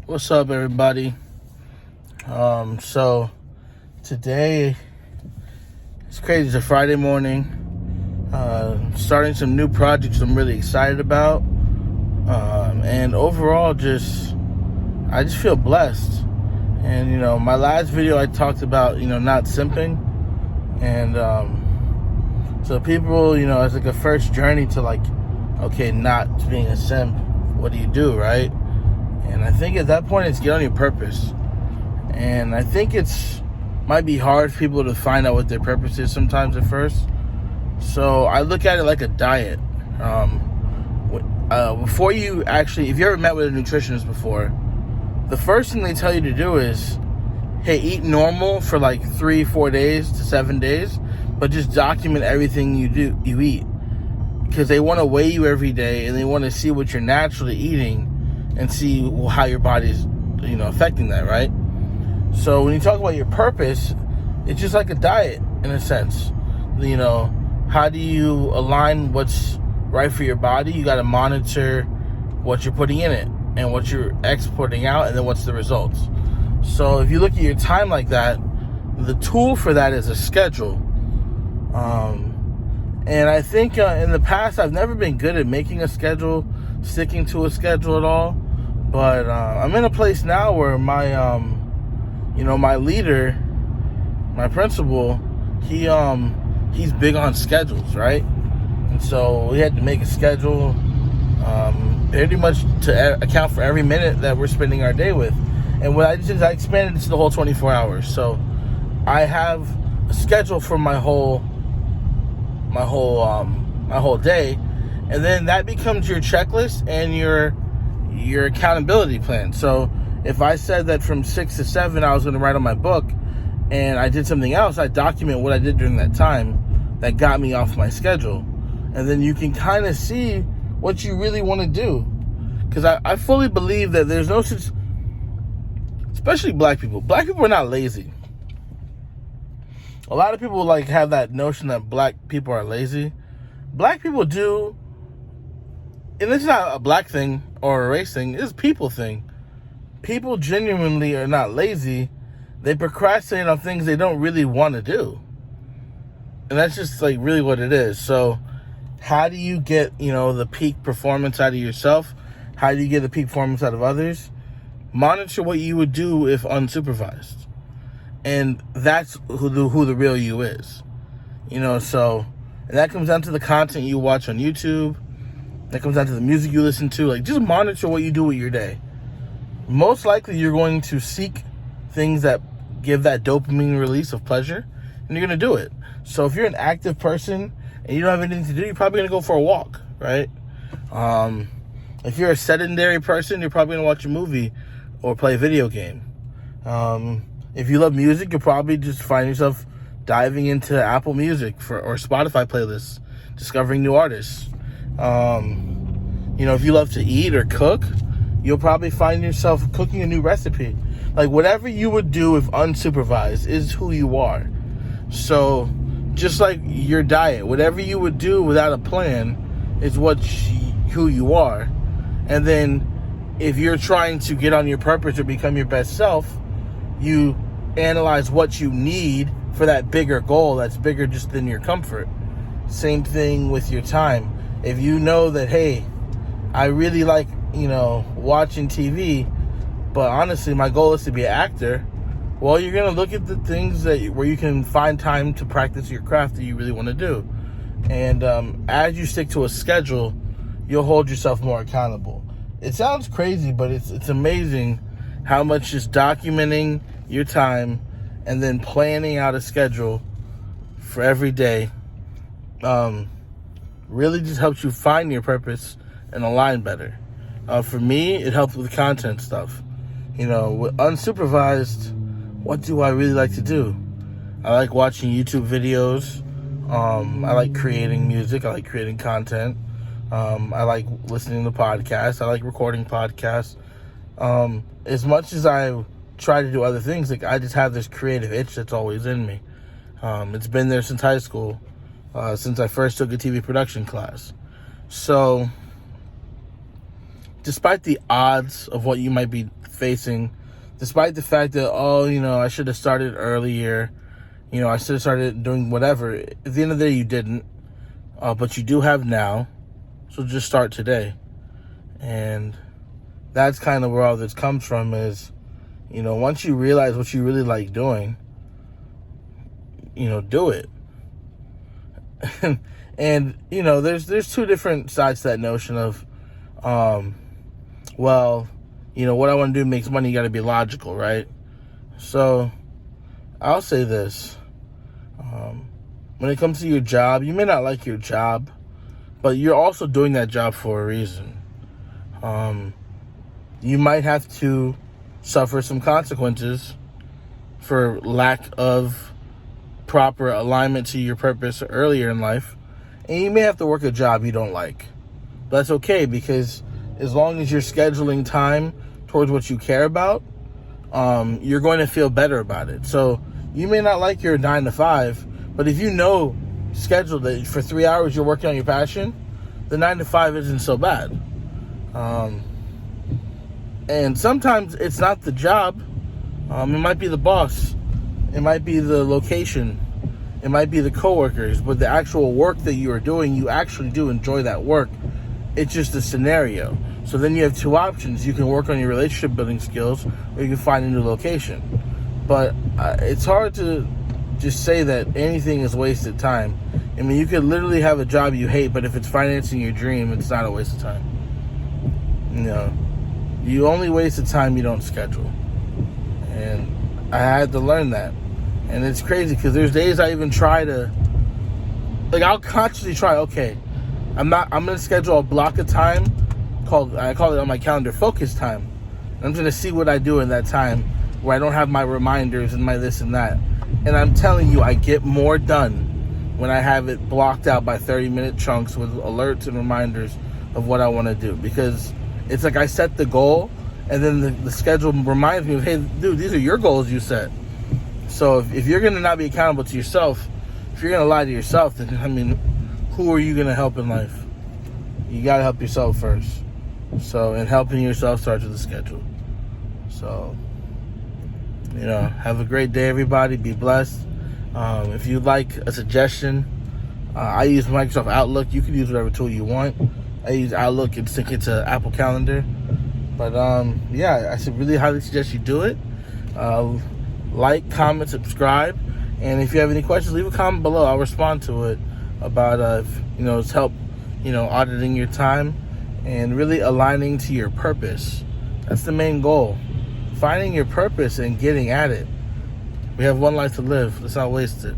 What's up, everybody? So today it's crazy. It's a Friday morning. Starting some new projects I'm really excited about. And overall, I just feel blessed. And my last video I talked about not simping, and so people it's like a first journey to not being a simp. What do you do, right? And I think at that point it's get on your purpose. And I think might be hard for people to find out what their purpose is sometimes at first. So I look at it like a diet. Before you actually, if you ever met with a nutritionist before, the first thing they tell you to do is, hey, eat normal for 3-4 days to 7 days, but just document everything you eat. Because they want to weigh you every day, and they want to see what you're naturally eating and see how your body's affecting that, right? So when you talk about your purpose, it's just like a diet in a sense. How do you align what's right for your body? You got to monitor what you're putting in it and what you're exporting out, and then what's the results. So if you look at your time like that, the tool for that is a schedule. And I think in the past I've never been good at making a schedule, sticking to a schedule at all. But I'm in a place now where my my leader, my principal, he's big on schedules, right? And so we had to make a schedule pretty much to account for every minute that we're spending our day with. And what I did is I expanded it to the whole 24 hours. So I have a schedule for my whole day, and then that becomes your checklist and your accountability plan. So if I said that from 6 to 7 I was going to write on my book, and I did something else, I document what I did during that time that got me off my schedule. And then you can kind of see what you really want to do. Because I fully believe that there's no such, especially black people are not lazy. A lot of people have that notion that black people are lazy. Black people do, and it's not a black thing or a race thing, it's a people thing. People genuinely are not lazy. They procrastinate on things they don't really want to do. And that's just really what it is. So how do you get, the peak performance out of yourself? How do you get the peak performance out of others? Monitor what you would do if unsupervised. And that's who the real you is. So, and that comes down to the content you watch on YouTube. That comes down to the music you listen to. Just monitor what you do with your day. Most likely you're going to seek things that give that dopamine release of pleasure, and you're going to do it. So if you're an active person and you don't have anything to do, you're probably going to go for a walk, right? If you're a sedentary person, you're probably going to watch a movie or play a video game. If you love music, you'll probably just find yourself diving into Apple Music or Spotify playlists, discovering new artists. If you love to eat or cook, you'll probably find yourself cooking a new recipe. Whatever you would do if unsupervised is who you are. So just like your diet, whatever you would do without a plan is who you are. And then if you're trying to get on your purpose or become your best self, you analyze what you need for that bigger goal that's bigger just than your comfort. Same thing with your time. If you know that, hey, I really like, watching TV, but honestly, my goal is to be an actor, well, you're going to look at the things where you can find time to practice your craft that you really want to do. And as you stick to a schedule, you'll hold yourself more accountable. It sounds crazy, but it's amazing how much just documenting your time and then planning out a schedule for every day really just helps you find your purpose and align better. For me, it helps with content stuff. With unsupervised, what do I really like to do? I like watching YouTube videos. I like creating music. I like creating content. I like listening to podcasts. I like recording podcasts. As much as I try to do other things, I just have this creative itch that's always in me. It's been there since high school, since I first took a TV production class. So despite the odds of what you might be facing, despite the fact that, I should have started earlier, I should have started doing whatever. At the end of the day, you didn't, but you do have now, so just start today. And that's kind of where all this comes from is, once you realize what you really like doing, do it. And there's two different sides to that notion of, what I want to do makes money, you got to be logical, right? So I'll say this. When it comes to your job, you may not like your job, but you're also doing that job for a reason. You might have to suffer some consequences for lack of proper alignment to your purpose earlier in life. And you may have to work a job you don't like. But that's okay, because as long as you're scheduling time towards what you care about, you're going to feel better about it. So you may not like your 9 to 5, but if you schedule that for 3 hours you're working on your passion, the 9 to 5 isn't so bad. And sometimes it's not the job. It might be the boss. It might be the location. It might be the coworkers. But the actual work that you are doing, you actually do enjoy that work. It's just a scenario. So then you have two options. You can work on your relationship building skills, or you can find a new location. But it's hard to just say that anything is wasted time. I mean, you could literally have a job you hate, but if it's financing your dream, it's not a waste of time. You only waste the time you don't schedule. And I had to learn that. And it's crazy because there's days I even try to, I'll consciously try, okay, I'm going to schedule a block of time I call it on my calendar focus time. And I'm going to see what I do in that time where I don't have my reminders and my this and that. And I'm telling you, I get more done when I have it blocked out by 30-minute chunks with alerts and reminders of what I want to do. Because it's like I set the goal, and then the schedule reminds me of, hey, dude, these are your goals you set. So if you're going to not be accountable to yourself, if you're going to lie to yourself, then, who are you going to help in life? You got to help yourself first. So, and helping yourself starts with the schedule. So, have a great day, everybody. Be blessed. If you'd like a suggestion, I use Microsoft Outlook. You can use whatever tool you want. I use Outlook and sync it to Apple Calendar. But, I should really highly suggest you do it. Like, comment, subscribe. And if you have any questions, leave a comment below. I'll respond to it about, it's help, auditing your time and really aligning to your purpose. That's the main goal. Finding your purpose and getting at it. We have one life to live. Let's not waste it.